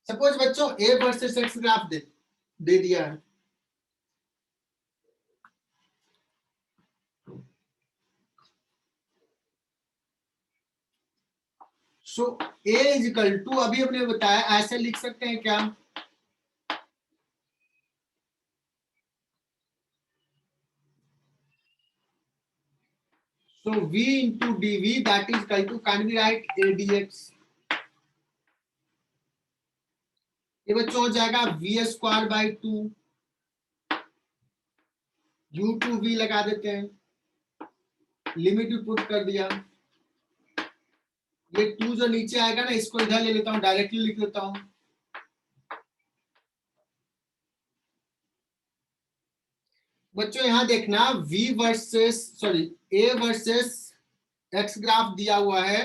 सपोज बच्चों a वर्सेस x ग्राफ दे दिया है, सो a इज इक्वल टू, अभी हमने बताया ऐसे लिख सकते हैं क्या, so v into dv that is equal to, can we write a dx, ये बच्चों हो जाएगा v square by 2, u to v लगा देते हैं, लिमिट भी पुट कर दिया, ये 2 जो नीचे आएगा ना इसको इधर ले लेता हूं, डायरेक्टली लिख लेता हूं। बच्चों यहां देखना v versus sorry a versus x graph दिया हुआ है,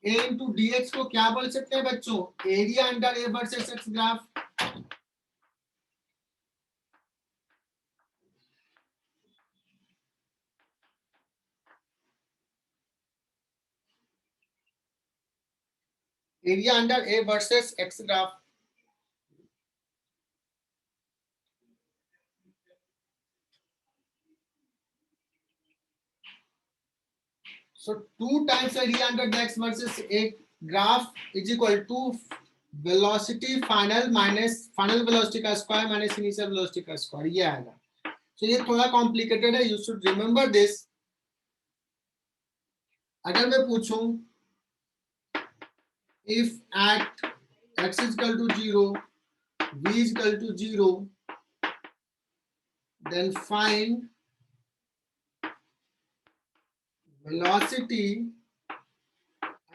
a इंटू dx को क्या बोल सकते हैं बच्चों, area under a versus x graph. Area under a versus x graph. So 2 times area under the x versus a graph is equal to velocity final minus final velocity का square minus initial velocity का square, ये आएगा। तो ये थोड़ा complicated है, you should remember this. अगर मैं पूछूं if at x is equal to 0, v is equal to 0, then find velocity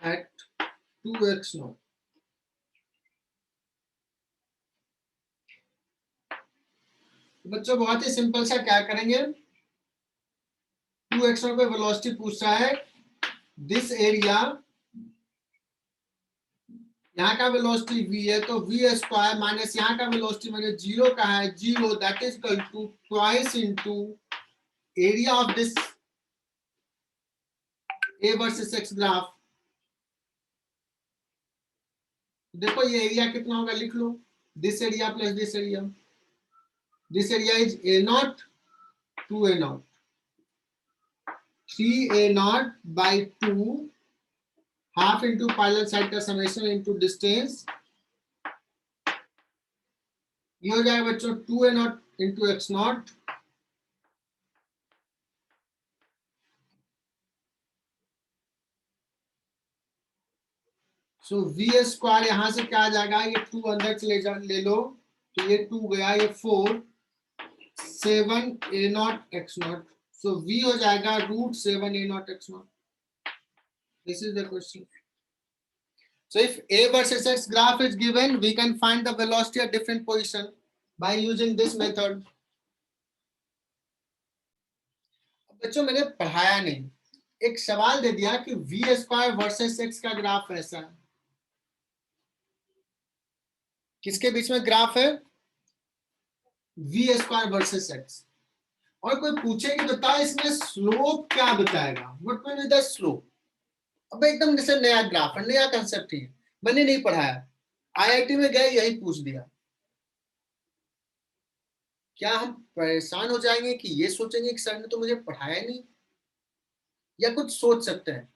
at 2x naught। बच्चों बहुत ही सिंपल सा क्या करेंगे, 2x naught पे वेलोसिटी पूछ रहा है, दिस एरिया यहाँ का वेलोसिटी v है तो v स्क्वायर माइनस यहाँ का वेलोसिटी मैंने 0 कहा है, 0 that is equal to twice into area of this a versus x graph. देखो ये एरिया कितना होगा, लिख लो, this area plus this area, this area is a not 2a not, 3a not by 2 half into parallel side का summation into distance, ये हो जाएगा बच्चों 2a not into x not, so v square यहां से क्या आ जाएगा, ये 2 अंदर ले लो, तो ये 2 गया, ये 4, 7 a not x not, so v हो जाएगा √7 a not x not. This is the question. So if a versus x graph is given, we can find the velocity at different position by using this method. बच्चों मैंने पढ़ाया नहीं, एक सवाल दे दिया कि v स्क्वायर वर्सेस x का graph ऐसा है. किसके बीच में ग्राफ है, v स्क्वायर वर्सेस x. और कोई पूछे कि बताओ इसमें स्लोप क्या बताएगा, what will be the slope. अब एकदम जैसे नया ग्राफ है, नया कंसेप्ट ही है, मैंने नहीं पढ़ाया, आईआईटी में गए यही पूछ दिया. क्या हम परेशान हो जाएंगे कि ये सोचेंगे कि सर ने तो मुझे पढ़ाया नहीं, या कुछ सोच सकते हैं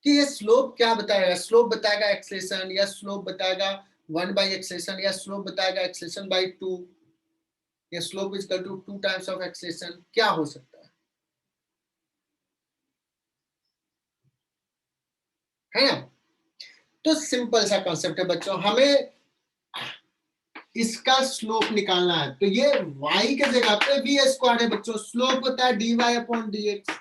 कि ये स्लोप क्या बताएगा, स्लोप बताएगा एक्सेलेरेशन, या स्लोप बताएगा 1 बाई एक्सेलेरेशन, या स्लोप बताएगा एक्सेलेरेशन बाई 2, या slope is equal to 2 times of acceleration, क्या हो सकता है ना. तो सिंपल सा कॉन्सेप्ट है बच्चों, हमें इसका स्लोप निकालना है. तो ये y के जगह पे वी स्क्वायर है बच्चों, स्लोप होता है dy अपॉन dx.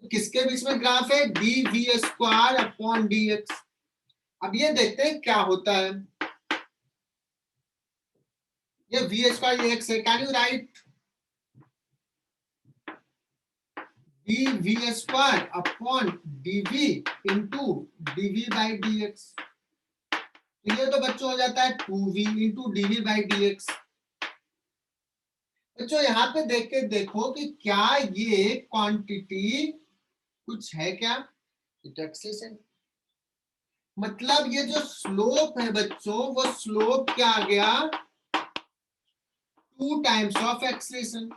किसके बीच में ग्राफ है, dv स्क्वायर अपॉन dx. अब ये देखते हैं क्या होता है, ये v स्क्वायर ये x है, can you right dv square upon dv into dv by dx. तो ये तो बच्चों हो जाता है 2v into dv by dx. बच्चों यहाँ पे देख के देखो कि क्या ये क्वांटिटी कुछ है क्या, एक्सेलेरेशन. मतलब ये जो स्लोप है बच्चों, वो स्लोप क्या आ गया, 2 टाइम्स ऑफ एक्सेलेरेशन.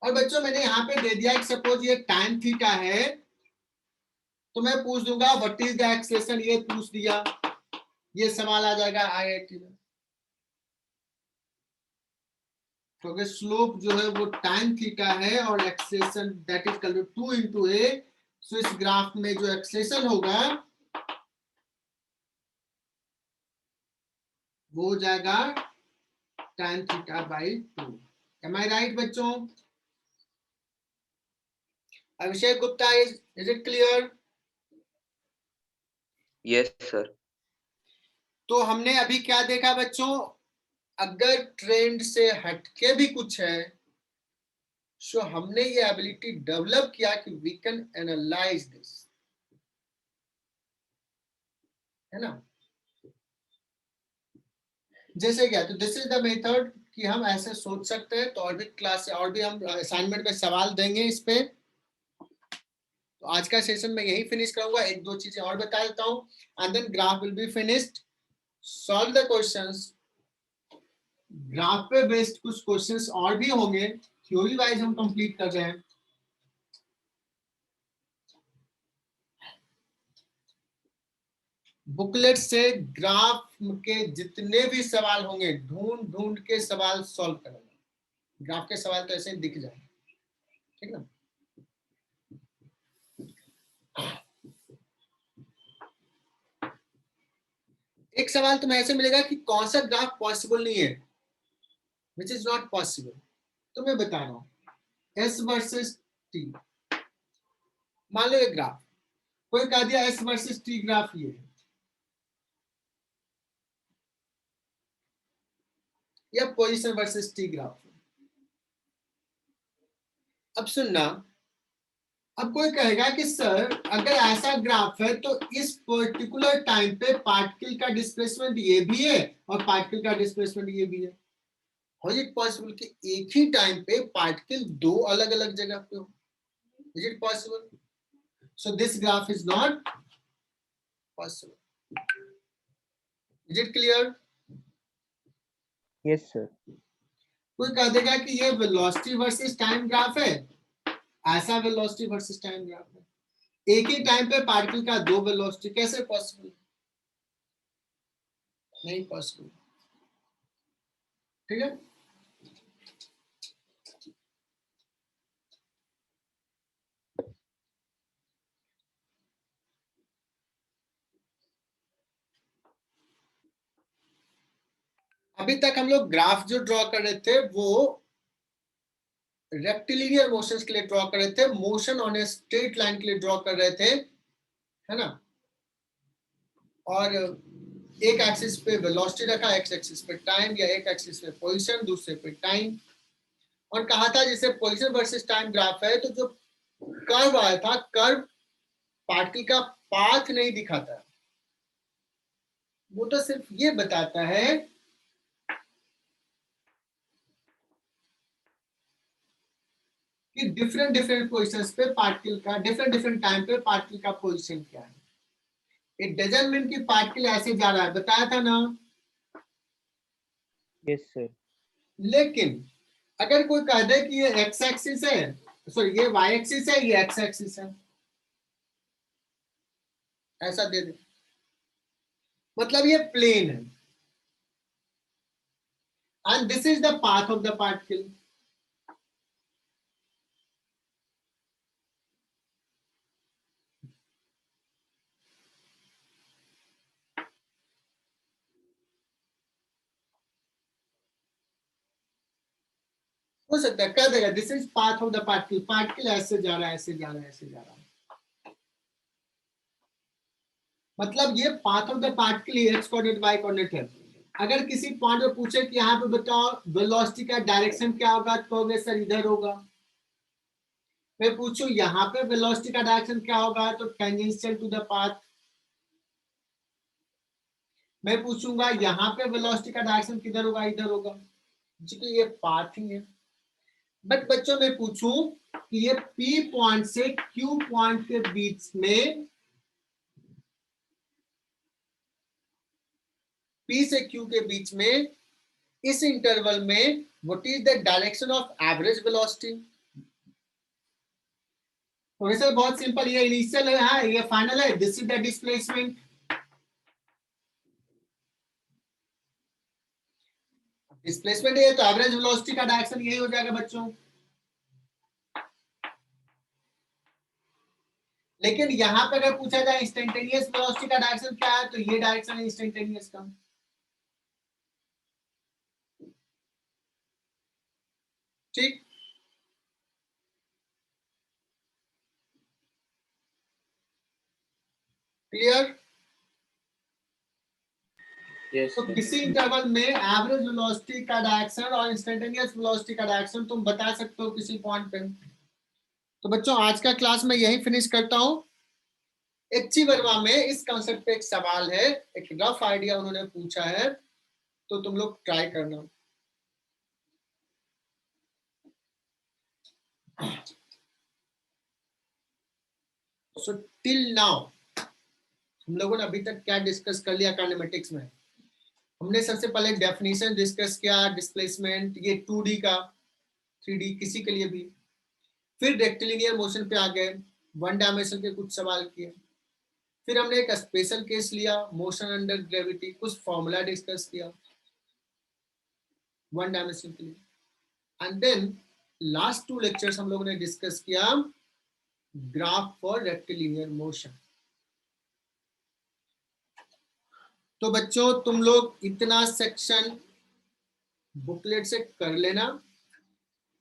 और बच्चों मैंने यहाँ पे दे दिया, सपोज ये tan थीटा है, तो मैं पूछ दूंगा व्हाट इज द एक्सेलेरेशन, ये पूछ दिया, ये सवाल आ जाएगा आईआईटी में. क्योंकि स्लोप जो है वो tan थीटा है और acceleration that is equal to 2 into a. So इस ग्राफ में जो एक्सेलेरेशन होगा वो हो जाएगा tan theta by 2. Am I right बच्चों. Abhishek Gupta, is it clear? Yes sir. तो हमने अभी क्या देखा बच्चों, अगर ट्रेंड से हटके भी कुछ है, सो हमने ये एबिलिटी डेवलप किया कि वी कैन एनालाइज दिस, है ना. जैसे क्या, तो दिस इज द मेथड कि हम ऐसे सोच सकते हैं. तो और भी क्लास और भी हम असाइनमेंट में सवाल देंगे इस पे. तो आज का सेशन में यही फिनिश करूंगा, एक दो चीजें और बता देता हूं, and then graph will be finished. Solve the questions. Graph पे बेस्ड कुछ क्वेश्चंस और भी होंगे, थ्योरी वाइज हम कंप्लीट कर रहे हैं. बुकलेट से ग्राफ के जितने भी सवाल होंगे ढूंढ ढूंढ के सवाल सॉल्व करेंगे. ग्राफ के सवाल तो ऐसे ही दिख जाएंगे, ठीक ना. एक सवाल तुम्हें ऐसे मिलेगा कि कौन सा ग्राफ पॉसिबल नहीं है, विच इज नॉट पॉसिबल. तो मैं बता रहा हूं एस वर्सेस टी. मान लो एक ग्राफ, कोई कह दिया एस वर्सेस टी ग्राफ ये है, या पोजीशन वर्सेस टी ग्राफ. अब सुनना, अब कोई कहेगा कि सर अगर ऐसा ग्राफ है तो इस पर्टिकुलर टाइम पे पार्टिकल का डिस्प्लेसमेंट ये भी है और पार्टिकल का डिस्प्लेसमेंट ये भी है. हाउ इज इट पॉसिबल कि एक ही टाइम पे पार्टिकल दो अलग अलग जगह पे हो, is it possible? So this graph is not possible. Is it clear? Yes, sir. कोई कह देगा कि ये वेलोसिटी वर्सेस टाइम ग्राफ है, ऐसा वेलोसिटी वर्सेस टाइम ग्राफ है, एक ही टाइम पे पार्टिकल का दो वेलोसिटी, कैसे पॉसिबल? नहीं पॉसिबल. ठीक है. अभी तक हम लोग ग्राफ जो ड्रॉ कर रहे थे वो रेक्टिलिनियर मोशंस के लिए ड्रॉ कर रहे थे, motion on a straight line के लिए ड्रॉ कर रहे थे, है ना। और एक एक्सिस पे वेलोसिटी रखा, एक्स एक्सिस पे टाइम, या एक एक्सिस पे पोजीशन, दूसरे पे टाइम, और कहा था जैसे पोजीशन वर्सेस टाइम ग्राफ है तो जो कर्व आया था, कर्व पार्टिकल का पाथ नहीं दिखाता, वो तो सिर्फ ये बताता है कि डिफरेंट डिफरेंट पोजीशंस पे पार्टिकल का, डिफरेंट डिफरेंट टाइम पे पार्टिकल का पोजीशन क्या है। इट डजंट मीन कि पार्टिकल ऐसे जा रहा है, बताया था ना। Yes sir. लेकिन अगर कोई कह दे कि ये एक्स एक्सिस है, सॉरी ये वाई एक्सिस है, ये एक्स एक्सिस है, ऐसा दे दे, मतलब ये प्लेन है, and this is the path of the particle. हो सकता है कह देगा this is path of the particle, particle ऐसे जा रहा है, ऐसे जा रहा है, ऐसे जा रहा है, मतलब ये path of the particle x coordinate y coordinate है। अगर किसी पॉइंट पे पूछे कि यहाँ पे बताओ वेलोसिटी का डायरेक्शन क्या होगा, तो कहोगे सर इधर होगा। मैं पूछूं यहाँ पे वेलोसिटी का डायरेक्शन क्या होगा, तो टेंजेंशियल टू द पाथ। मैं पूछूंगा यहाँ पे वेलोसिटी का डायरेक्शन किधर होगा, इधर होगा, क्योंकि ये पाथ ही है। बट बच्चों मैं पूछूं कि ये P पॉइंट से Q पॉइंट के बीच में, P से Q के बीच में, इस इंटरवल में what is the direction of average velocity. Professor बहुत सिंपल, ये इनिशियल है, ये फाइनल है, this is the displacement. Displacement है तो एवरेज वेलोसिटी का डायरेक्शन यही हो जाएगा बच्चों। लेकिन यहां पे अगर पूछा जाए इंस्टेंटेनियस वेलोसिटी का डायरेक्शन क्या है, तो ये डायरेक्शन है इंस्टेंटेनियस का। ठीक, क्लियर। Yes, तो sir. किसी इंटरवल में एवरेज वेलोसिटी का डायरेक्शन और इंस्टेंटेनियस वेलोसिटी का डायरेक्शन तुम बता सकते हो किसी पॉइंट पे। तो बच्चों आज का क्लास मैं यही फिनिश करता हूं। एचसी वर्मा में इस कॉन्सेप्ट पे एक सवाल है, एक रफ आइडिया उन्होंने पूछा है, तो तुम लोग ट्राई करना। सो टिल नाउ हम लोगों ने अभी तक क्या डिस्कस कर लिया काइनेमेटिक्स में। हमने सबसे पहले डेफिनेशन डिस्कस किया, डिस्प्लेसमेंट, ये 2D का, 3D किसी के लिए भी। फिर रेक्टिलिनियर मोशन पे आ गए, वन डायमेंशन के कुछ सवाल किए। फिर हमने एक स्पेशल केस लिया, मोशन अंडर ग्रेविटी, कुछ फॉर्मूला डिस्कस किया वन डायमेंशन के लिए। एंड देन लास्ट 2 लेक्चर्स हम लोगों ने डिस्कस किया ग्राफ फॉर रेक्टिलिनियर मोशन। तो बच्चों तुम लोग इतना सेक्शन बुकलेट से कर लेना।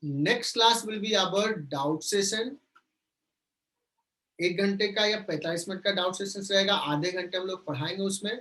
Next class will be our doubt session. 1 घंटे का या 45 मिनट का डाउट सेशन रहेगा, आधे घंटे हम लोग पढ़ाएंगे उसमें।